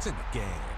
It's in the game.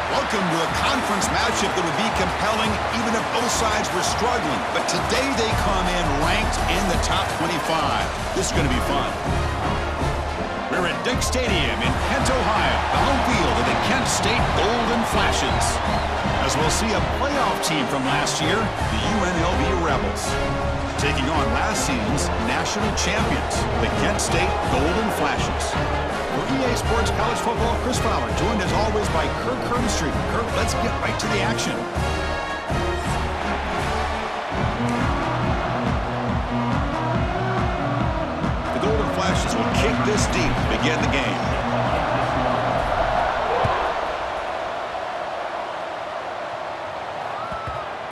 Welcome to a conference matchup that would be compelling even if both sides were struggling. But today they come in ranked in the top 25. This is going to be fun. We're at Dick Stadium in Kent, Ohio, the home field of the Kent State Golden Flashes. As we'll see a playoff team from last year, the UNLV Rebels, taking on last season's national champions, the Kent State Golden Flashes. For EA Sports College Football, Chris Fowler, joined as always by Kirk Hermstreet. Kirk, let's get right to the action. The Golden Flashes will kick this deep to begin the game.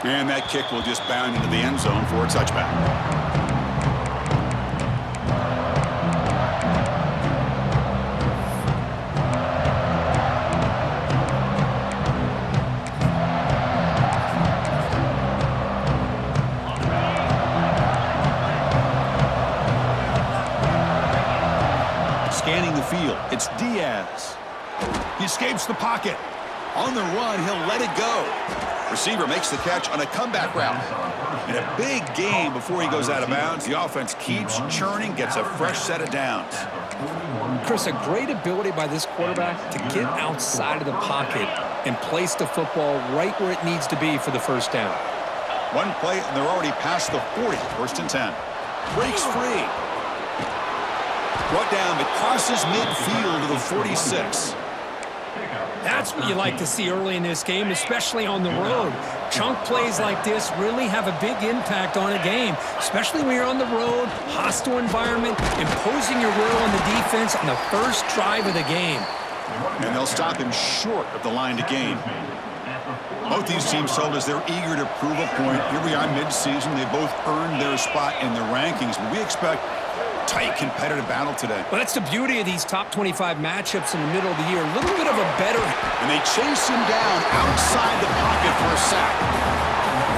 And that kick will just bound into the end zone for a touchback. Scanning the field, it's Diaz. He escapes the pocket. On the run, he'll let it go. Receiver makes the catch on a comeback route. In a big game before he goes out of bounds, the offense keeps churning, gets a fresh set of downs. Chris, a great ability by this quarterback to get outside of the pocket and place the football right where it needs to be for the first down. One play, and they're already past the 40, first and 10. Breaks free. Brought down, but crosses midfield to the 46. That's what you like to see early in this game, especially on the road. Chunk plays like this really have a big impact on a game, especially when you're on the road, hostile environment, imposing your will on the defense on the first drive of the game. And they'll stop him short of the line to gain. Both these teams told us they're eager to prove a point. Here we are mid-season. They both earned their spot in the rankings, but we expect tight, competitive battle today. Well, that's the beauty of these top 25 matchups in the middle of the year. A little bit of a better... And they chase him down outside the pocket for a sack.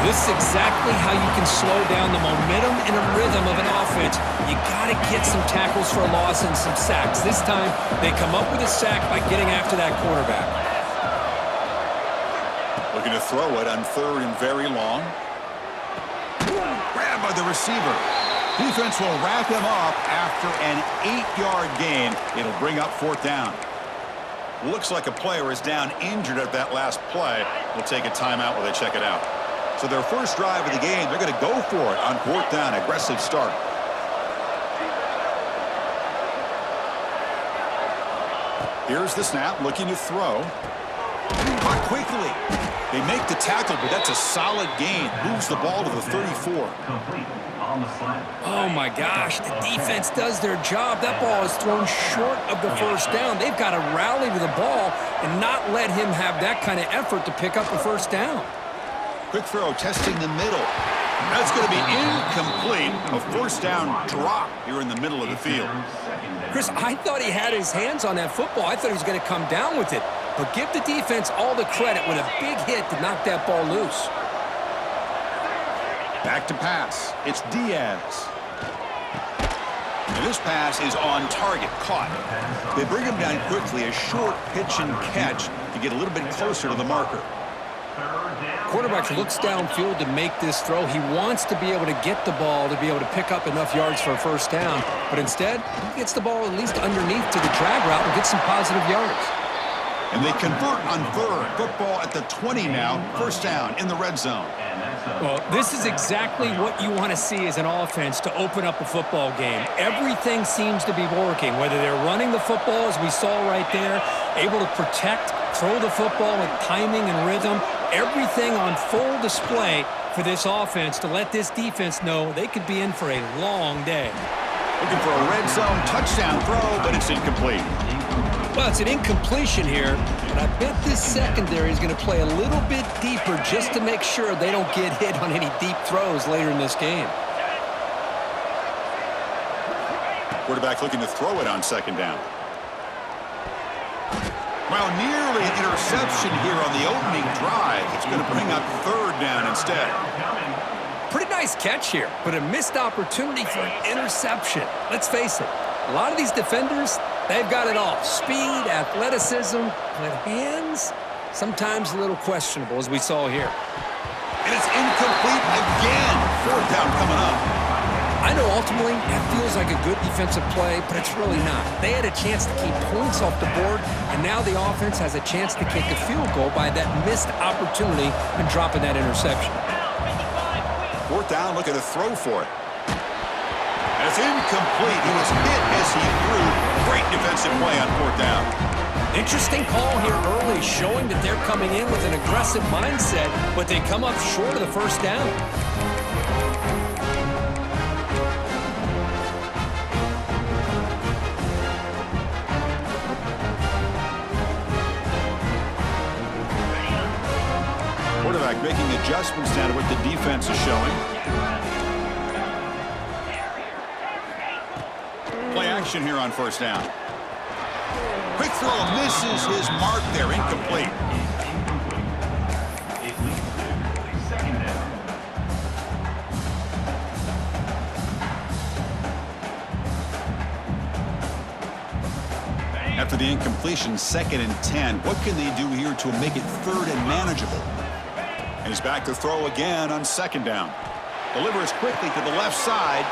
This is exactly how you can slow down the momentum and a rhythm of an offense. You got to get some tackles for a loss and some sacks. This time, they come up with a sack by getting after that quarterback. Looking to throw it on 3rd and very long. Grabbed by the receiver. Defense will wrap him up after an 8-yard gain. It'll bring up 4th down. Looks like a player is down injured at that last play. We'll take a timeout while they check it out. So their first drive of the game, they're going to go for it on 4th down. Aggressive start. Here's the snap, looking to throw. Caught quickly. They make the tackle, but that's a solid gain. Moves the ball to the 34. Oh, my gosh. The defense does their job. That ball is thrown short of the first down. They've got to rally to the ball and not let him have that kind of effort to pick up a first down. Quick throw, testing the middle. That's going to be incomplete. A 1st down drop here in the middle of the field. Chris, I thought he had his hands on that football. I thought he was going to come down with it. But give the defense all the credit with a big hit to knock that ball loose. Back to pass. It's Diaz. And this pass is on target, caught. They bring him down quickly, a short pitch and catch to get a little bit closer to the marker. Quarterback looks downfield to make this throw. He wants to be able to get the ball to be able to pick up enough yards for a first down. But instead, he gets the ball at least underneath to the drag route and gets some positive yards. And they convert on 3rd. Football at the 20 now. First down in the red zone. Well, this is exactly what you want to see as an offense to open up a football game. Everything seems to be working, whether they're running the football, as we saw right there, able to protect, throw the football with timing and rhythm. Everything on full display for this offense to let this defense know they could be in for a long day. Looking for a red zone touchdown throw, but it's incomplete. Well, it's an incompletion here, but I bet this secondary is going to play a little bit deeper just to make sure they don't get hit on any deep throws later in this game. Quarterback looking to throw it on 2nd down. Well, nearly an interception here on the opening drive. It's going to bring up 3rd down instead. Pretty nice catch here, but a missed opportunity for an interception. Let's face it, a lot of these defenders, they've got it all. Speed, athleticism, but hands, sometimes a little questionable, as we saw here. And it's incomplete again. 4th down coming up. I know ultimately that feels like a good defensive play, but it's really not. They had a chance to keep points off the board, and now the offense has a chance to kick a field goal by that missed opportunity and dropping that interception. 4th down, looking to throw for it. And it's incomplete. He was hit as he threw. Great defensive play on 4th down. Interesting call here early, showing that they're coming in with an aggressive mindset, but they come up short of the first down. Quarterback making adjustments down to what the defense is showing. Play action here on 1st down. Quick throw, misses his mark there, incomplete. After the incompletion, 2nd and 10. What can they do here to make it 3rd and manageable? And he's back to throw again on 2nd down. Delivers quickly to the left side.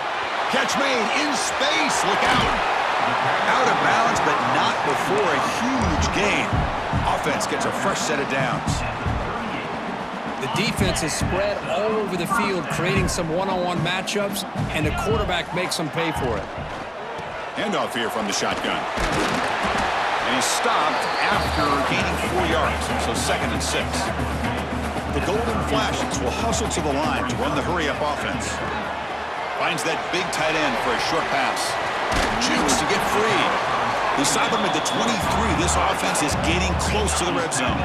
Catch made in space. Look out. Out of bounds, but not before a huge gain. Offense gets a fresh set of downs. The defense is spread all over the field, creating some one-on-one matchups, and the quarterback makes them pay for it. Handoff here from the shotgun. And he's stopped after gaining 4 yards, so 2nd and 6. The Golden Flashes will hustle to the line to run the hurry-up offense. Finds that big tight end for a short pass. Jukes to get free. They stop him at the 23. This offense is getting close to the red zone.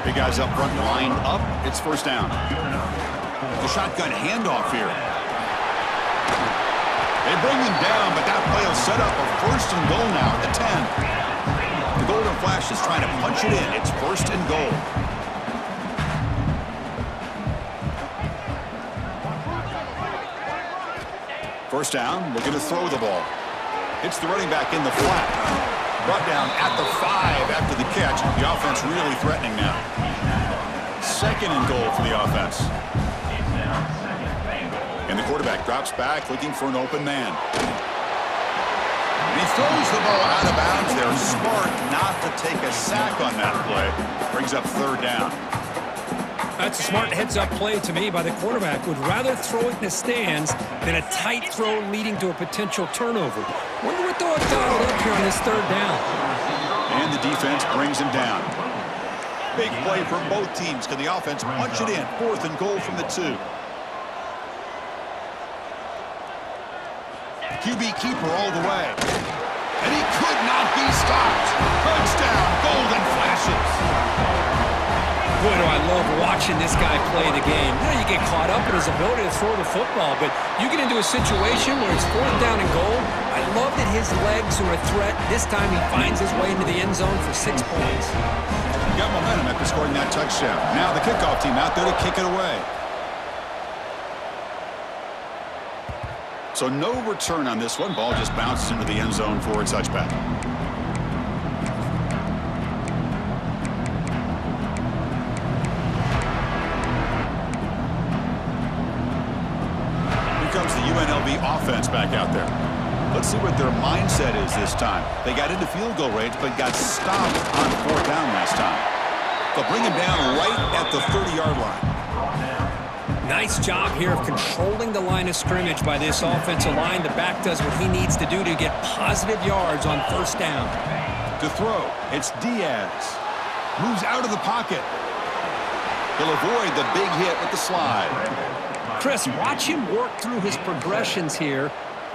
Big guys up front lined up. It's 1st down. The shotgun handoff here. They bring him down, but that play will set up a first and goal now at the 10. The Golden Flash is trying to punch it in. It's first and goal. First down, looking to throw the ball. Hits the running back in the flat. Brought down at the 5 after the catch. The offense really threatening now. Second and goal for the offense. And the quarterback drops back looking for an open man. And he throws the ball out of bounds there. Smart not to take a sack on that play. Brings up third down. That's a smart heads-up play to me by the quarterback. Would rather throw it in the stands than a tight throw leading to a potential turnover. Wonder what they'll have dialed up here on this third down. And the defense brings him down. Big play from both teams. Can the offense punch it in? Fourth and goal from the 2. QB keeper all the way. And he could not be stopped. Touchdown, Golden Flashes. Boy, do I love watching this guy play the game. You know, you get caught up in his ability to throw the football, but you get into a situation where it's fourth down and goal. I love that his legs are a threat. This time he finds his way into the end zone for 6 points. Got momentum after scoring that touchdown. Now the kickoff team out there to kick it away. So no return on this one. Ball just bounces into the end zone for a touchback. Here comes the UNLV offense back out there. Let's see what their mindset is this time. They got into field goal range, but got stopped on fourth down last time. They'll bring him down right at the 30-yard line. Nice job here of controlling the line of scrimmage by this offensive line. The back does what he needs to do to get positive yards on first down. To throw, it's Diaz. Moves out of the pocket. He'll avoid the big hit with the slide. Chris, watch him work through his progressions here.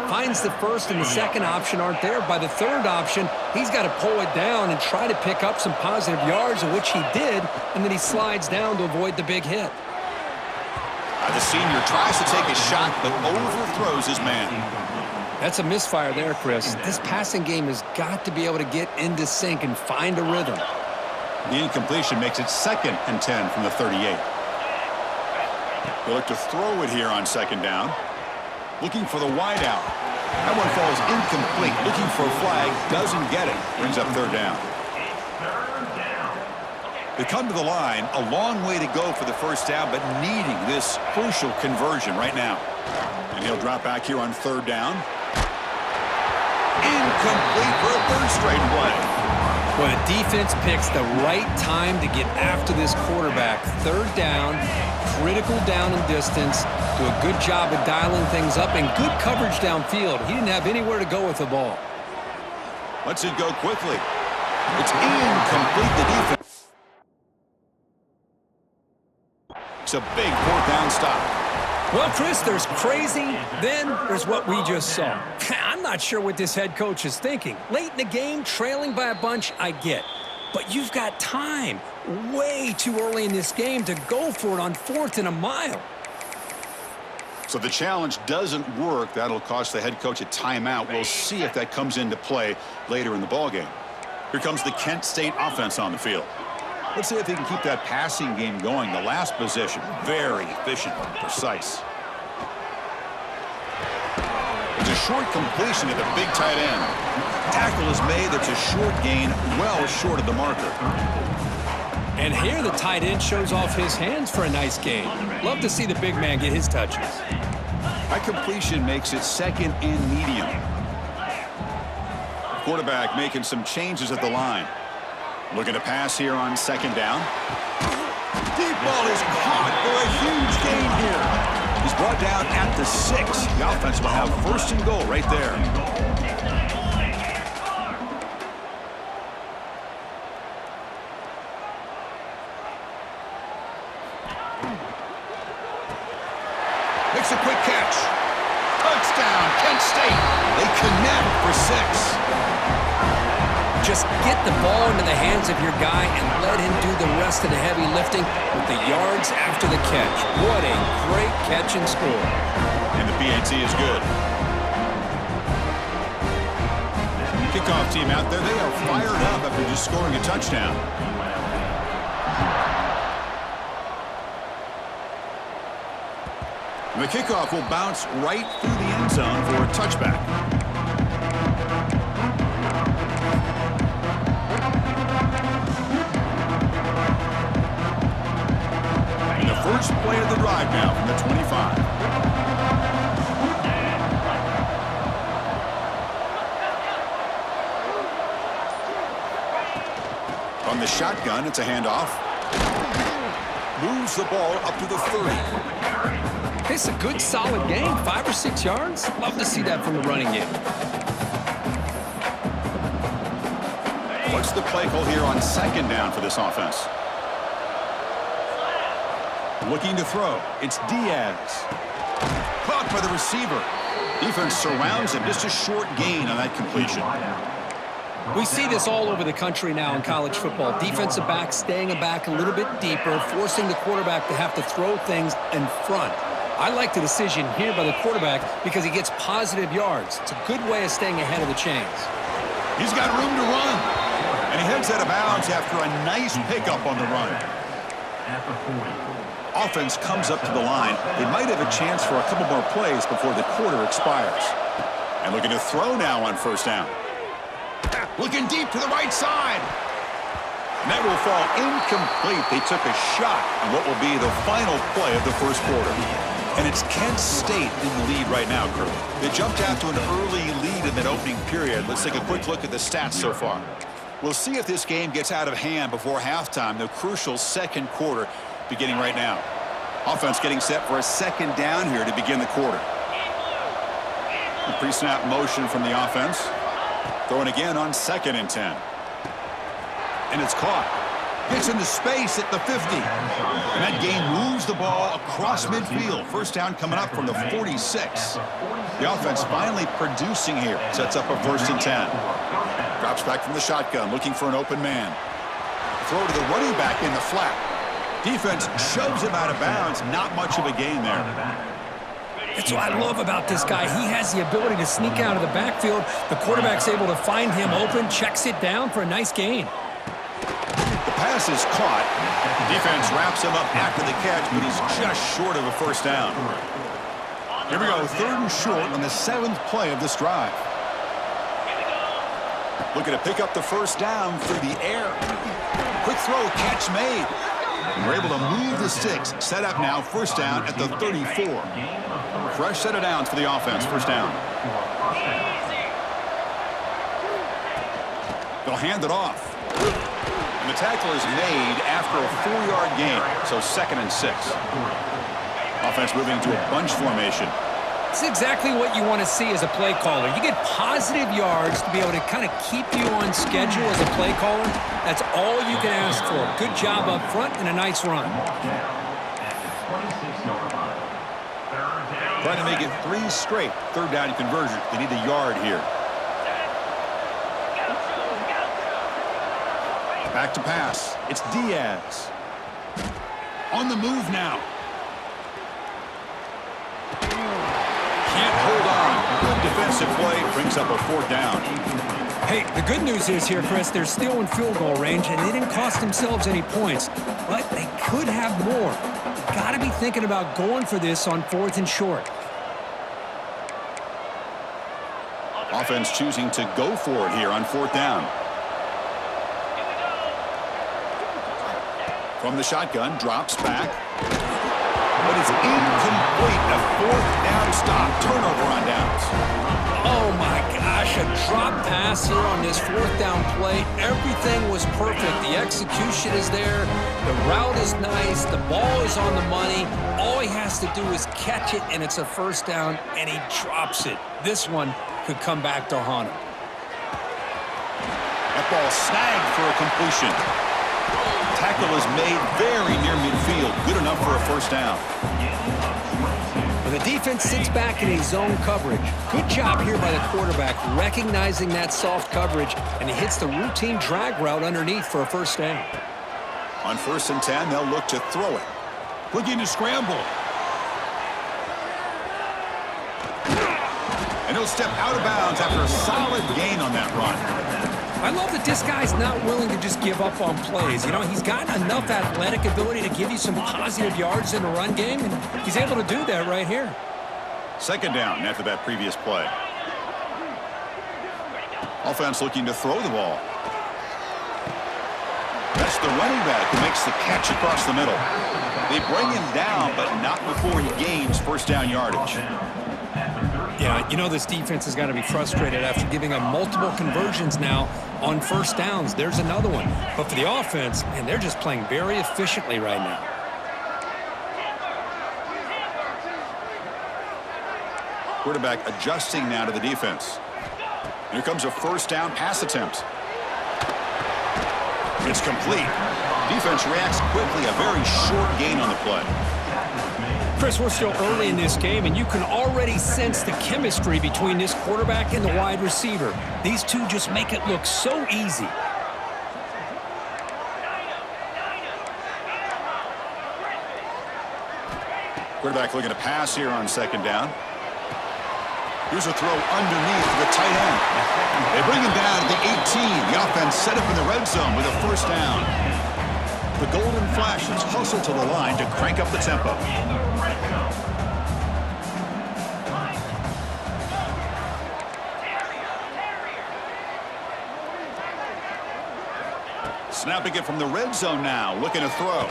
Finds the first and the second option aren't there. By the third option, he's got to pull it down and try to pick up some positive yards, of which he did, and then he slides down to avoid the big hit. The senior tries to take a shot, but overthrows his man. That's a misfire there, Chris. This passing game has got to be able to get into sync and find a rhythm. The incompletion makes it second and 10 from the 38. They look to throw it here on second down. Looking for the wideout. That one falls incomplete. Looking for a flag. Doesn't get it. Brings up third down. They come to the line, a long way to go for the first down, but needing this crucial conversion right now. And he'll drop back here on third down. Incomplete for a third straight play. Well, the defense picks the right time to get after this quarterback. Third down, critical down and distance. Do a good job of dialing things up and good coverage downfield. He didn't have anywhere to go with the ball. Lets it go quickly. It's incomplete, the defense. It's a big fourth down stop. Well, Chris, there's crazy, then there's what we just saw. I'm not sure what this head coach is thinking. Late in the game, trailing by a bunch, I get. But you've got time, way too early in this game, to go for it on fourth and a mile. So the challenge doesn't work. That'll cost the head coach a timeout. We'll see if that comes into play later in the ballgame. Here comes the Kent State offense on the field. Let's see if they can keep that passing game going. The last possession, very efficient and precise. It's a short completion to the big tight end. Tackle is made. That's a short gain, well short of the marker. And here the tight end shows off his hands for a nice gain. Love to see the big man get his touches. That completion makes it second and medium. Quarterback making some changes at the line. Looking to pass here on second down. Deep ball is caught for a huge gain here. He's brought down at the 6. The offense will have first and goal right there. Makes a quick catch. Touchdown, Kent State. They connect for 6. Just get the ball into the hands of your guy and let him do the rest of the heavy lifting with the yards after the catch. What a great catch and score. And the PAT is good. Kickoff team out there, they are fired up after just scoring a touchdown. The kickoff will bounce right through the end zone for a touchback. And the first play of the drive now from the 25. From the shotgun, it's a handoff. Moves the ball up to the 30. It's a good, solid game. 5 or 6 yards. Love to see that from the running game. What's the play call here on second down for this offense? Looking to throw. It's Diaz. Caught by the receiver. Defense surrounds him. Just a short gain on that completion. We see this all over the country now in college football. Defensive backs staying back a little bit deeper, forcing the quarterback to have to throw things in front. I like the decision here by the quarterback because he gets positive yards. It's a good way of staying ahead of the chains. He's got room to run. And he heads out of bounds after a nice pickup on the run. Offense comes up to the line. They might have a chance for a couple more plays before the quarter expires. And looking to throw now on first down. Looking deep to the right side. And that will fall incomplete. They took a shot on what will be the final play of the first quarter. And it's Kent State in the lead right now, Kurt. They jumped out to an early lead in that opening period. Let's take a quick look at the stats so far. We'll see if this game gets out of hand before halftime, the crucial second quarter beginning right now. Offense getting set for a second down here to begin the quarter. The pre-snap motion from the offense. Throwing again on 2nd and 10. And it's caught. Gets into space at the 50. And that game moves the ball across midfield. First down coming up from the 46. The offense finally producing here. Sets up a 1st and 10. Drops back from the shotgun, looking for an open man. Throw to the running back in the flat. Defense shoves him out of bounds. Not much of a gain there. That's what I love about this guy. He has the ability to sneak out of the backfield. The quarterback's able to find him open, checks it down for a nice gain. The pass is caught. Defense wraps him up after the catch, but he's just short of a first down. Here we go, 3rd and short on the 7th play of this drive. Looking to pick up the first down through the air. Quick throw, catch made. And we're able to move the sticks. Set up now, first down at the 34. Fresh set of downs for the offense, first down. They'll hand it off. And the tackle is made after a 4-yard gain, so 2nd and 6. Offense moving to a bunch formation. It's exactly what you want to see as a play caller. You get positive yards to be able to kind of keep you on schedule as a play caller. That's all you can ask for. Good job up front and a nice run. Trying to make it 3 straight. 3rd down conversion. They need a yard here. Back to pass. It's Diaz. On the move now. Can't hold on. Good defensive play. Brings up a 4th down. Hey, the good news is here, Chris, they're still in field goal range, and they didn't cost themselves any points. But they could have more. Got to be thinking about going for this on 4th and short. Offense choosing to go for it here on 4th down. From the shotgun, drops back. But it's incomplete. A 4th down stop. Turnover on downs. Oh, my gosh, a drop pass here on this 4th down play. Everything was perfect. The execution is there. The route is nice. The ball is on the money. All he has to do is catch it, and it's a 1st down, and he drops it. This one could come back to haunt him. That ball snagged for a completion. Tackle is made very near midfield. Good enough for a 1st down. And the defense sits back in a zone coverage. Good job here by the quarterback, recognizing that soft coverage, and he hits the routine drag route underneath for a 1st down. On 1st and 10, they'll look to throw it. Looking to scramble. And he'll step out of bounds after a solid gain on that run. I love that this guy's not willing to just give up on plays. You know, he's got enough athletic ability to give you some positive yards in the run game, and he's able to do that right here. Second down after that previous play. Offense looking to throw the ball. That's the running back who makes the catch across the middle. They bring him down, but not before he gains first down yardage. Yeah, you know this defense has got to be frustrated after giving up multiple conversions now on first downs. There's another one. But for the offense, man, they're just playing very efficiently right now. Quarterback adjusting now to the defense. Here comes a first down pass attempt. It's complete. Defense reacts quickly. A very short gain on the play. Chris, we're still early in this game, and you can already sense the chemistry between this quarterback and the wide receiver. These two just make it look so easy. Quarterback looking to pass here on second down. Here's a throw underneath to the tight end. They bring him down to the 18. The offense set up in the red zone with a first down. The Golden Flashes hustle to the line to crank up the tempo. Snapping it from the red zone now, looking to throw.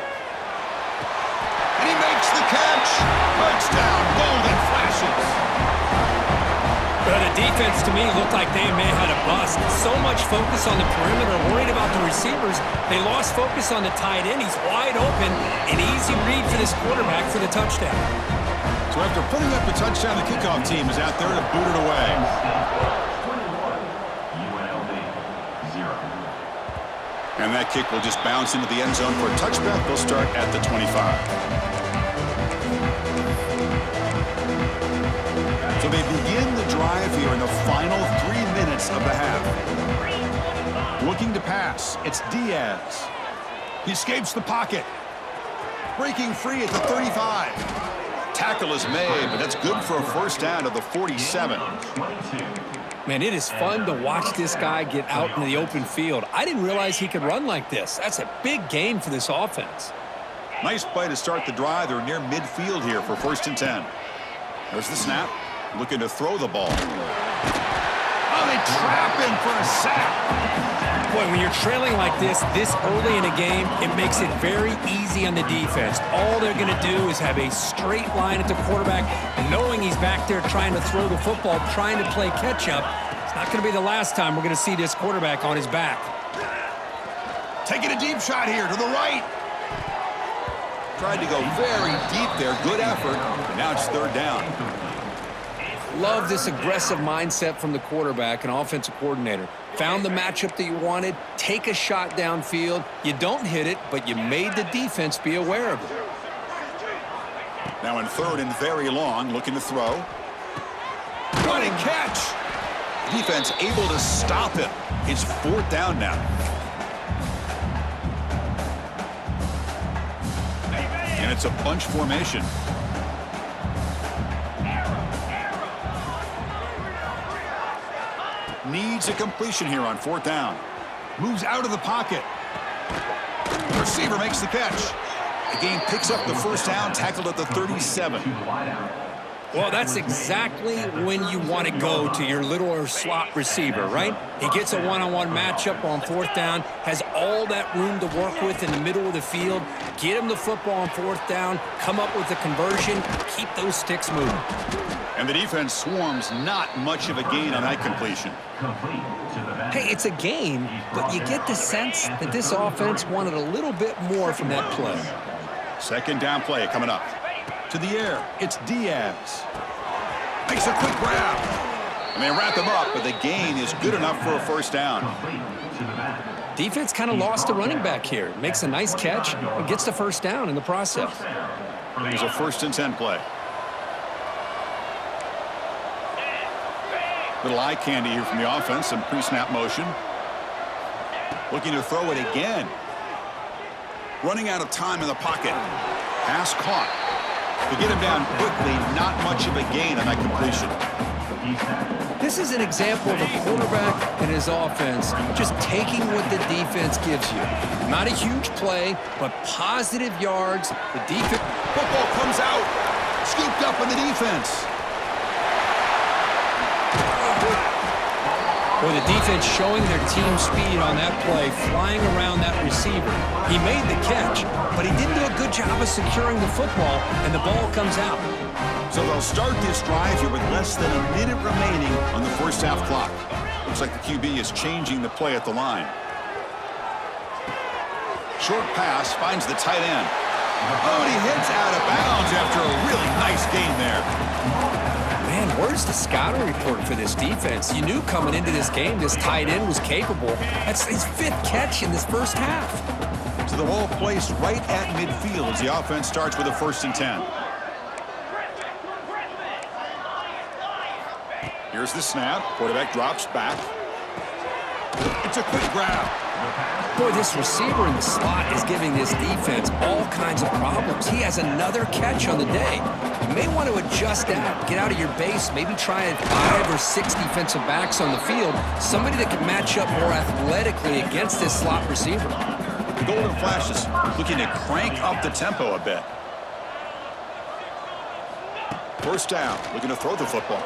And he makes the catch. Touchdown, Golden Flashes. But the defense, to me, looked like they may have had a bust. So much focus on the perimeter, worried about the receivers. They lost focus on the tight end. He's wide open. An easy read for this quarterback for the touchdown. So after putting up the touchdown, the kickoff team is out there to boot it away. And that kick will just bounce into the end zone for a touchback. They'll start at the 25. So they begin the drive here in the final 3 minutes of the half. Looking to pass, it's Diaz. He escapes the pocket. Breaking free at the 35. Tackle is made, but that's good for a first down to the 47. Man, it is fun to watch this guy get out in the open field. I didn't realize he could run like this. That's a big gain for this offense. Nice play to start the drive. They're near midfield here for 1st and 10. There's the snap. Looking to throw the ball. Oh, they trap him for a sack. Boy, when you're trailing like this early in a game, it makes it very easy on the defense. All they're going to do is have a straight line at the quarterback, knowing he's back there trying to throw the football, trying to play catch-up. It's not going to be the last time we're going to see this quarterback on his back. Taking a deep shot here to the right. Tried to go very deep there. Good effort. But now it's 3rd down. Love this aggressive mindset from the quarterback and offensive coordinator. Found the matchup that you wanted, take a shot downfield. You don't hit it, but you made the defense be aware of it. Now in 3rd and very long, looking to throw. Running catch. Defense able to stop him. It's 4th down now. And it's a bunch formation. Needs a completion here on 4th down. Moves out of the pocket. The receiver makes the catch. The game picks up the first down, tackled at the 37. Well, that's exactly when you want to go to your little slot receiver, right? He gets a one-on-one matchup on 4th down, has all that room to work with in the middle of the field. Get him the football on 4th down, come up with a conversion, keep those sticks moving. And the defense swarms, not much of a gain on that completion. Hey, it's a gain, but you get the sense that this offense wanted a little bit more from that play. 2nd down play coming up. To the air, it's Diaz. Makes a quick grab. And they wrap him up, but the gain is good enough for a first down. Defense kind of lost a running back here. Makes a nice catch and gets the first down in the process. Here's a 1st and 10 play. Little eye candy here from the offense, some pre-snap motion. Looking to throw it again. Running out of time in the pocket. Pass caught. To get him down quickly, not much of a gain on that completion. This is an example of a quarterback and his offense just taking what the defense gives you. Not a huge play, but positive yards. The defense... Football comes out. Scooped up in the defense. Well, the defense showing their team speed on that play, flying around that receiver. He made the catch, but he didn't do a good job of securing the football, and the ball comes out. So they'll start this drive here with less than a minute remaining on the first half clock. Looks like the QB is changing the play at the line. Short pass finds the tight end. Oh, and he hits out of bounds after a really nice gain there. Man, where's the scouting report for this defense? You knew coming into this game this tight end was capable. That's his 5th catch in this first half. So the ball placed right at midfield as the offense starts with a 1st and 10. Here's the snap. Quarterback drops back. It's a quick grab. Boy, this receiver in the slot is giving this defense all kinds of problems. He has another catch on the day. You may want to adjust out, get out of your base, maybe try 5 or 6 defensive backs on the field, somebody that can match up more athletically against this slot receiver. The Golden Flashes looking to crank up the tempo a bit. First down, looking to throw the football.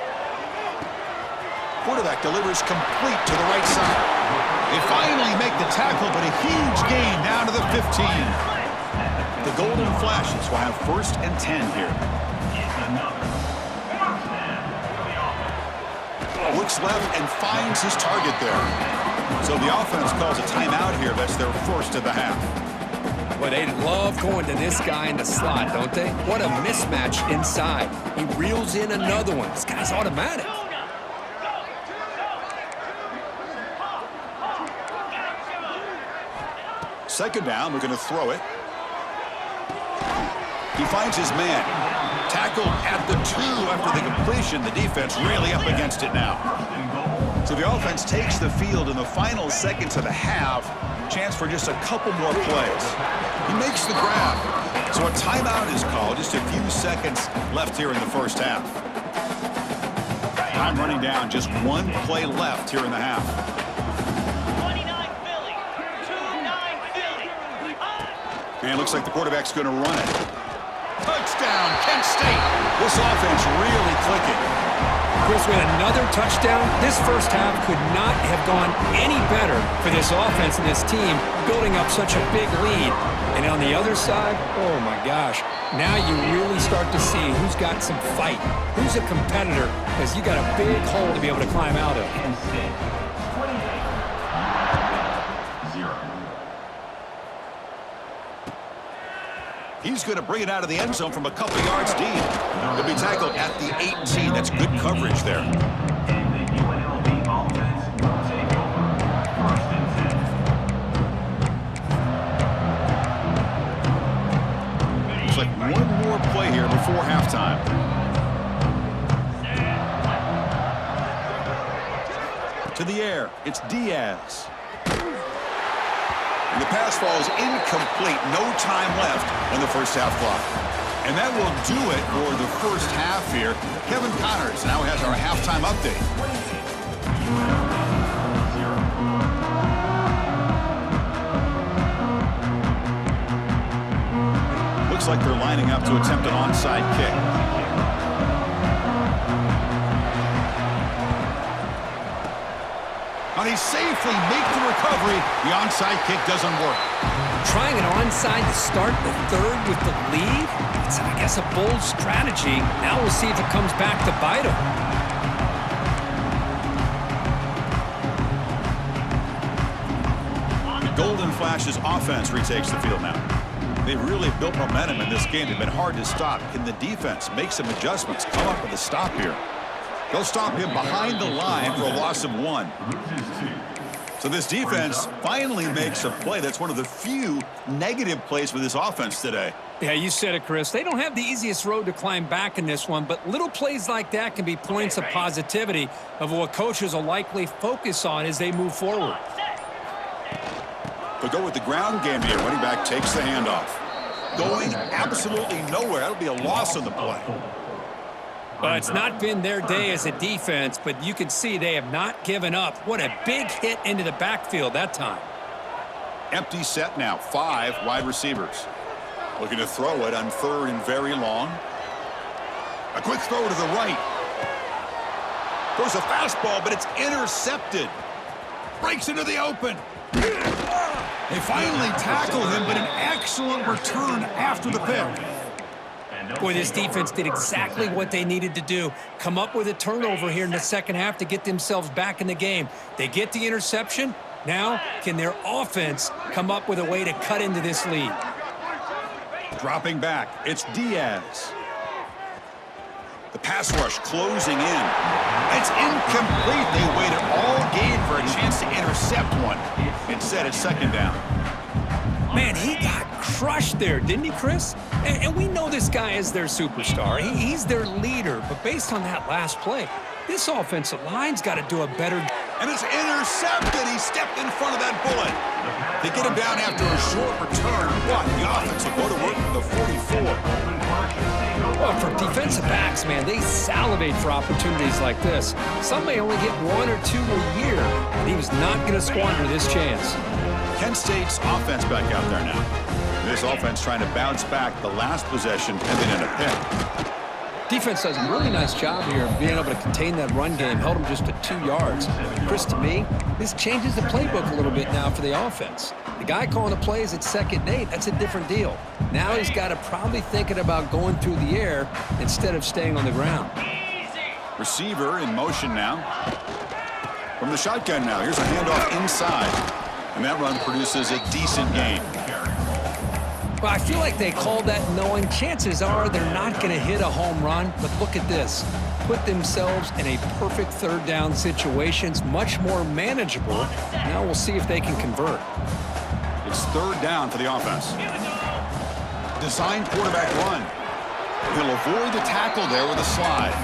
Quarterback delivers complete to the right side. They finally make the tackle, but a huge gain down to the 15. The Golden Flashes will have 1st and 10 here. Looks left and finds his target there. So the offense calls a timeout here. That's their 1st of the half. Well, they love going to this guy in the slot, don't they? What a mismatch inside. He reels in another one. This guy's automatic. Second down, we're going to throw it. He finds his man. Tackled at the 2 after the completion. The defense really up against it now. So the offense takes the field in the final seconds of the half. Chance for just a couple more plays. He makes the grab. So a timeout is called. Just a few seconds left here in the first half. Time running down. Just 1 play left here in the half. And it looks like the quarterback's going to run it. Touchdown, Kent State. This offense really clicking. Chris, with another touchdown, this first half could not have gone any better for this offense and this team, building up such a big lead. And on the other side, oh my gosh, now you really start to see who's got some fight, who's a competitor, because you got a big hole to be able to climb out of. He's going to bring it out of the end zone from a couple yards deep. He'll be tackled at the 18. That's good coverage there. Looks like one more play here before halftime. To the air, it's Diaz. And the pass falls incomplete. No time left on the first half clock. And that will do it for the first half here. Kevin Connors now has our halftime update. Looks like they're lining up to attempt an onside kick. And he safely makes the recovery. The onside kick doesn't work. Trying an onside to start the 3rd with the lead? It's, I guess, a bold strategy. Now we'll see if it comes back to bite him. The Golden Flashes offense retakes the field now. They've really built momentum in this game. They've been hard to stop. Can the defense make some adjustments, come up with a stop here? They'll stop him behind the line for a loss of 1. So this defense finally makes a play. That's one of the few negative plays for this offense today. Yeah, you said it, Chris. They don't have the easiest road to climb back in this one, but little plays like that can be points of positivity of what coaches will likely focus on as they move forward. But go with the ground game here. Running back takes the handoff. Going absolutely nowhere. That'll be a loss on the play. Well, it's not been their day as a defense, but you can see they have not given up. What a big hit into the backfield that time. Empty set now, 5 wide receivers. Looking to throw it on 3rd and very long. A quick throw to the right. Throws a fastball, but it's intercepted. Breaks into the open. They finally tackle him, but an excellent return after the pick. Boy, this defense did exactly what they needed to do. Come up with a turnover here in the second half to get themselves back in the game. They get the interception. Now, can their offense come up with a way to cut into this lead? Dropping back, it's Diaz. The pass rush closing in. It's incomplete. They waited all game for a chance to intercept one. Instead, it's 2nd down. Man, he got crushed there, didn't he, Chris? And we know this guy is their superstar. He's their leader. But based on that last play, this offensive line's got to do a better job. And it's intercepted. He stepped in front of that bullet. They get him down after a short return. But the offense will go to work from the 44. Well, for defensive backs, man, they salivate for opportunities like this. Some may only get 1 or 2 a year, and he was not going to squander this chance. Kent State's offense back out there now. This offense trying to bounce back the last possession and then in a pick. Defense does a really nice job here of being able to contain that run game, held them just to 2 yards. Chris, to me, this changes the playbook a little bit now for the offense. The guy calling the plays at 2nd and 8, that's a different deal. Now he's got to probably thinking about going through the air instead of staying on the ground. Receiver in motion now. From the shotgun now, here's a handoff inside. And that run produces a decent gain. Well, I feel like they called that knowing chances are they're not going to hit a home run. But look at this. Put themselves in a perfect 3rd down situation. It's much more manageable. Now we'll see if they can convert. It's 3rd down for the offense. Design quarterback run. He'll avoid the tackle there with a slide.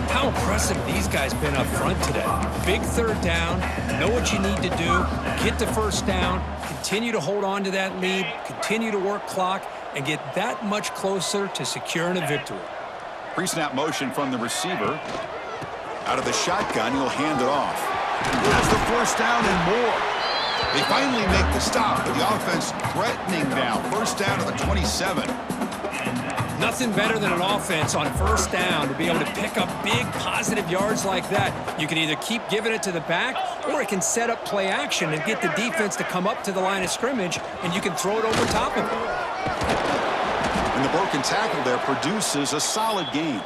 How impressive these guys been up front today. Big 3rd down. Know what you need to do. Get the 1st down. Continue to hold on to that lead. Continue to work clock and get that much closer to securing a victory. Pre-snap motion from the receiver. Out of the shotgun, he'll hand it off. That's the 1st down and more. They finally make the stop, but the offense threatening now. 1st down to the 27. Nothing better than an offense on 1st down to be able to pick up big positive yards like that. You can either keep giving it to the back, or it can set up play action and get the defense to come up to the line of scrimmage, and you can throw it over top of it. And the broken tackle there produces a solid gain.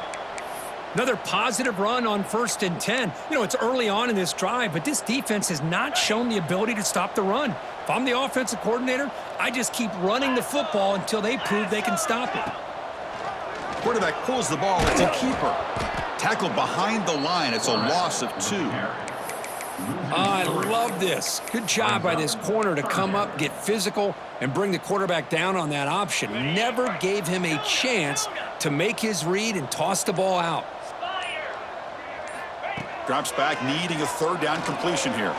Another positive run on 1st and 10. You know, it's early on in this drive, but this defense has not shown the ability to stop the run. If I'm the offensive coordinator, I just keep running the football until they prove they can stop it. Quarterback pulls the ball. It's a keeper. Tackled behind the line. It's a loss of 2. I love this. Good job by this corner to come up, get physical, and bring the quarterback down on that option. Never gave him a chance to make his read and toss the ball out. Drops back, needing a 3rd down completion here.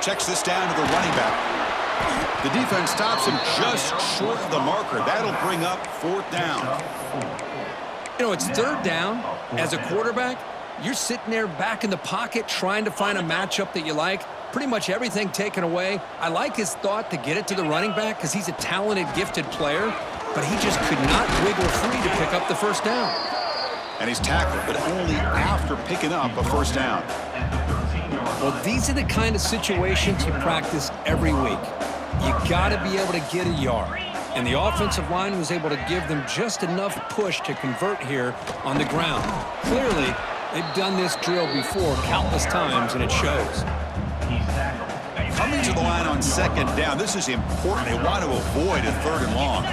Checks this down to the running back. The defense stops him just short of the marker. That'll bring up 4th down. You know, it's 3rd down. As a quarterback, you're sitting there back in the pocket trying to find a matchup that you like. Pretty much everything taken away. I like his thought to get it to the running back because he's a talented, gifted player, but he just could not wiggle free to pick up the 1st down. And he's tackled, but only after picking up a 1st down. Well, these are the kind of situations you practice every week. You got to be able to get a yard. And the offensive line was able to give them just enough push to convert here on the ground. Clearly, they've done this drill before countless times, and it shows. Coming to the line on 2nd down, this is important. They want to avoid a 3rd and long.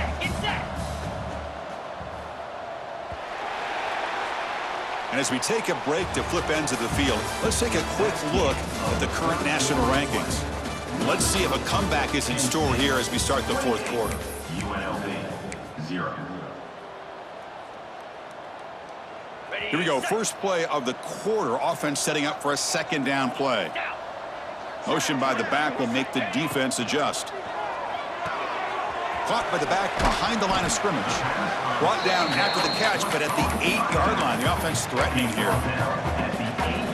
And as we take a break to flip ends of the field, let's take a quick look at the current national rankings. Let's see if a comeback is in store here as we start the 4th quarter. UNLV 0. Here we go. First play of the quarter. Offense setting up for a 2nd down play. Motion by the back will make the defense adjust. Caught by the back behind the line of scrimmage. Brought down after the catch, but at the 8-yard line. The offense threatening here.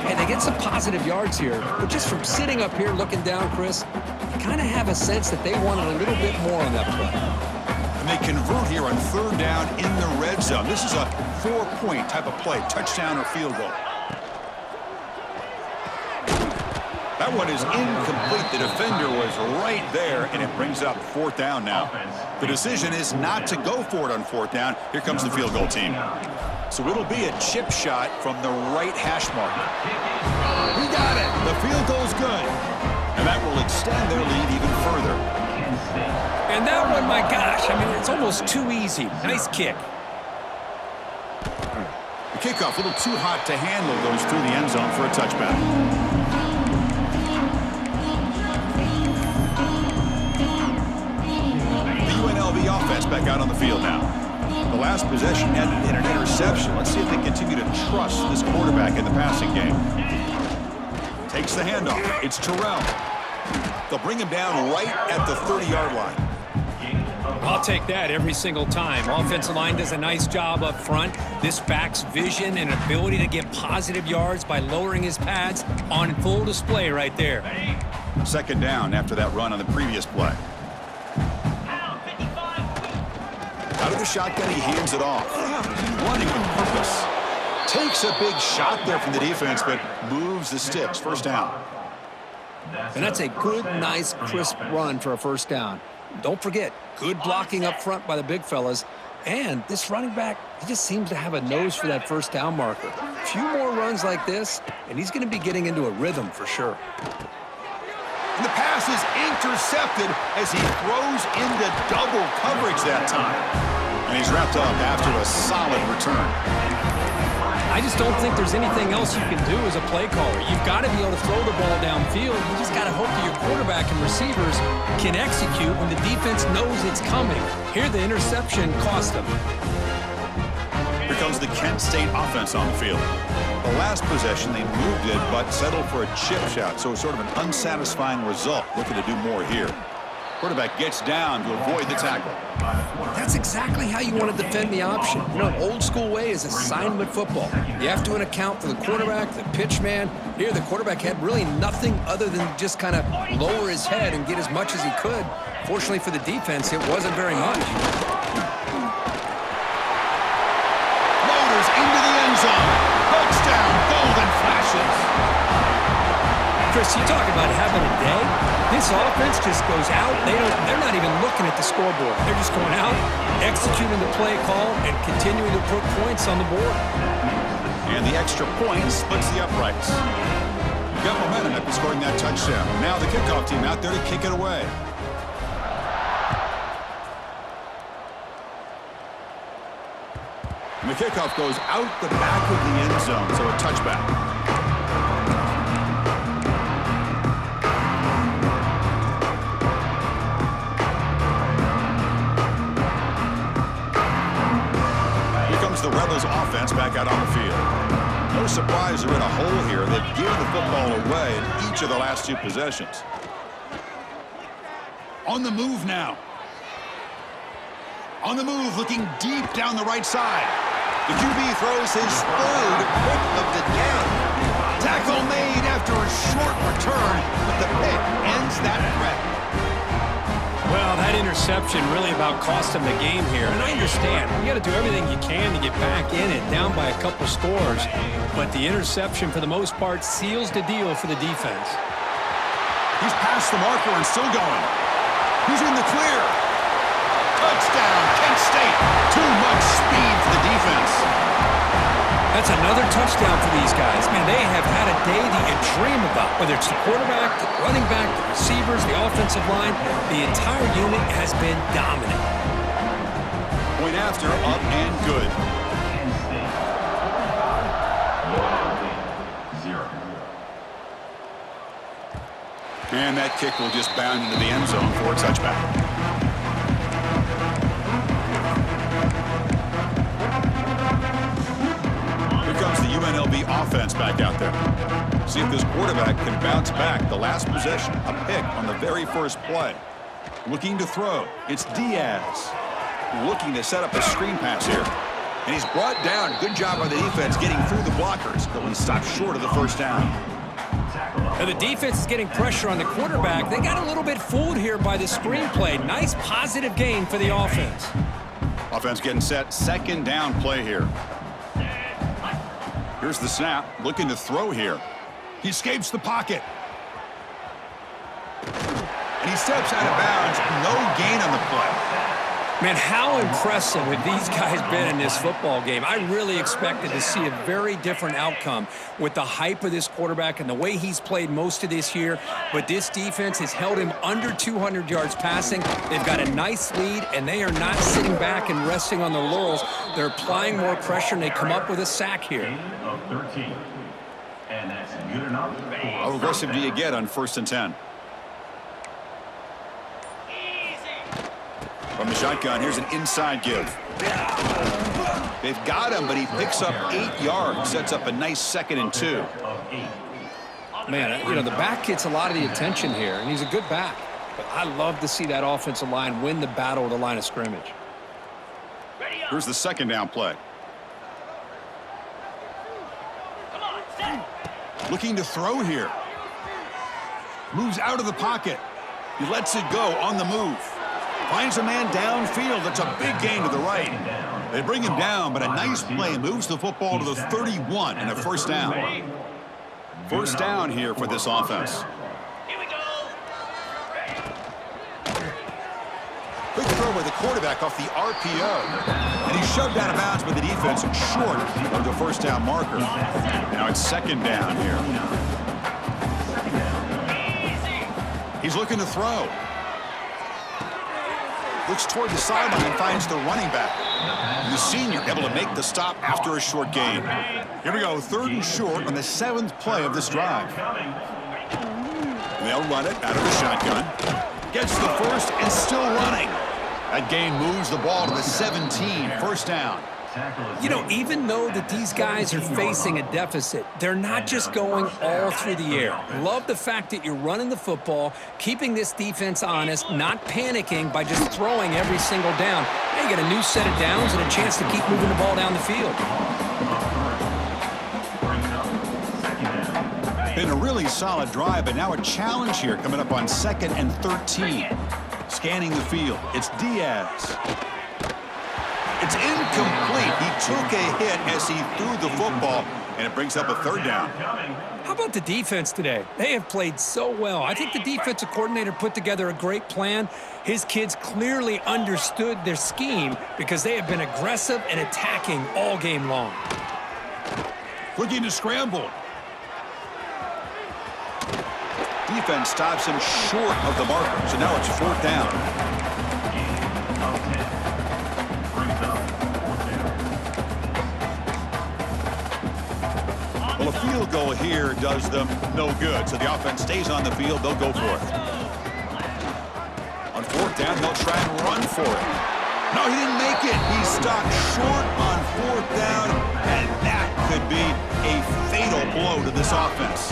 And they get some positive yards here, but just from sitting up here looking down, Chris, you kind of have a sense that they wanted a little bit more on that play. And they convert here on 3rd down in the red zone. This is a 4-point type of play, touchdown or field goal. That one is incomplete. The defender was right there, and it brings up 4th down now. The decision is not to go for it on 4th down. Here comes the field goal team. So it'll be a chip shot from the right hash mark. He got it. The field goal's good. And that will extend their lead even further. And that one, my gosh, I mean, it's almost too easy. Nice kick. The kickoff, a little too hot to handle, goes through the end zone for a touchback. The offense back out on the field now. The last possession ended in an interception. Let's see if they continue to trust this quarterback in the passing game. Takes the handoff. It's Terrell. They'll bring him down right at the 30-yard line. I'll take that every single time. Offensive line does a nice job up front. This back's vision and ability to get positive yards by lowering his pads on full display right there. 2nd down after that run on the previous play. Out of the shotgun, he hands it off. Running with purpose. Takes a big shot there from the defense, but moves the sticks. 1st down. And that's a good, nice, crisp run for a 1st down. Don't forget, good blocking up front by the big fellas. And this running back, he just seems to have a nose for that 1st down marker. A few more runs like this, and he's going to be getting into a rhythm for sure. And the pass is intercepted as he throws into double coverage that time. And he's wrapped up after a solid return. I just don't think there's anything else you can do as a play caller. You've got to be able to throw the ball downfield. You just got to hope that your quarterback and receivers can execute when the defense knows it's coming. Here, the interception cost them. Here comes the Kent State offense on the field. The last possession, they moved it, but settled for a chip shot, so it's sort of an unsatisfying result. Looking to do more here. Quarterback gets down to avoid the tackle. That's exactly how you want to defend the option. You know, an old-school way is assignment football. You have to account for the quarterback, the pitch man. Here, the quarterback had really nothing other than just kind of lower his head and get as much as he could. Fortunately for the defense, it wasn't very much. Motors into the end zone. Touchdown, golden flashes. Chris, you talk about having a day. This offense just goes out. They're not even looking at the scoreboard. They're just going out, executing the play call, and continuing to put points on the board. And the extra point splits the uprights. You got momentum after scoring that touchdown. Now the kickoff team out there to kick it away. And the kickoff goes out the back of the end zone, so a touchback. The Rebels offense back out on the field. No surprise they're in a hole here. They've given the football away in each of the last 2 possessions. On the move now. On the move, looking deep down the right side. The QB throws his 3rd pick of the day. Tackle made after a short return, but the pick ends that threat. Well, that interception really about cost him the game here. And I understand. You got to do everything you can to get back in it, down by a couple scores. But the interception, for the most part, seals the deal for the defense. He's past the marker and still going. He's in the clear. Touchdown, Kent State. Too much speed for the defense. That's another touchdown for these guys. Man, they have had a day that you dream about. Whether it's the quarterback, the running back, the receivers, the offensive line, the entire unit has been dominant. Point after, up and good. And that kick will just bound into the end zone for a touchback. Comes the UNLV offense back out there. See if this quarterback can bounce back. The last possession, a pick on the very first play. Looking to throw. It's Diaz. Looking to set up a screen pass here. And he's brought down. Good job by the defense getting through the blockers. But he stopped short of the first down. Now the defense is getting pressure on the quarterback. They got a little bit fooled here by the screenplay. Nice positive gain for the offense. Offense getting set. Second down play here. Here's the snap. Looking to throw here. He escapes the pocket. And he steps out of bounds. No gain on the play. Man, how impressive have these guys been in this football game? I really expected to see a very different outcome with the hype of this quarterback and the way he's played most of this year. But this defense has held him under 200 yards passing. They've got a nice lead, and they are not sitting back and resting on their laurels. They're applying more pressure, and they come up with a sack here. Of 13. And that's good enough. How aggressive do you get on 1st and 10? From the shotgun, here's an inside give. They've got him, but he picks up 8 yards. Sets up a nice 2nd and 2. Man, you know, the back gets a lot of the attention here, and he's a good back. But I love to see that offensive line win the battle of the line of scrimmage. Here's the 2nd down play. Looking to throw here. Moves out of the pocket. He lets it go on the move. Finds a man downfield. That's a big gain to the right. They bring him down, but a nice play moves the football to the 31 and a 1st down. 1st down here for this offense. Quick throw by the quarterback off the RPO. And he's shoved out of bounds by the defense short of the 1st down marker. Now it's 2nd down here. He's looking to throw. Looks toward the sideline, finds the running back. The senior able to make the stop after a short gain. Here we go, 3rd and short on the 7th play of this drive. They'll run it out of the shotgun. Gets the first and still running. That gain moves the ball to the 17, 1st down. You know, even though that these guys are facing a deficit, they're not just going all through the air. Love the fact that you're running the football, keeping this defense honest, not panicking by just throwing every single down. Now you get a new set of downs and a chance to keep moving the ball down the field. Been a really solid drive, but now a challenge here coming up on 2nd and 13. Scanning the field. It's Diaz. It's incomplete. He took a hit as he threw the football, and it brings up a 3rd down. How about the defense today? They have played so well. I think the defensive coordinator put together a great plan. His kids clearly understood their scheme because they have been aggressive and attacking all game long. Looking to scramble. Defense stops him short of the marker, so now it's 4th down. Well, a field goal here does them no good, so the offense stays on the field. They'll go for it. On 4th down, they'll try and run for it. No, he didn't make it. He stopped short on 4th down, and that could be a fatal blow to this offense.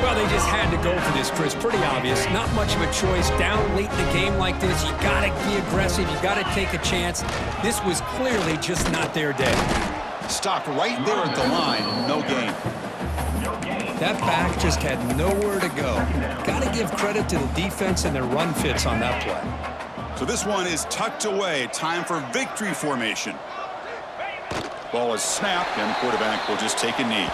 Well, they just had to go for this, Chris. Pretty obvious. Not much of a choice. Down late in the game like this, you got to be aggressive. You got to take a chance. This was clearly just not their day. Stopped right there at the line. No gain. That back just had nowhere to go. Got to give credit to the defense and their run fits on that play. So this one is tucked away. Time for victory formation. Ball is snapped, and the quarterback will just take a knee.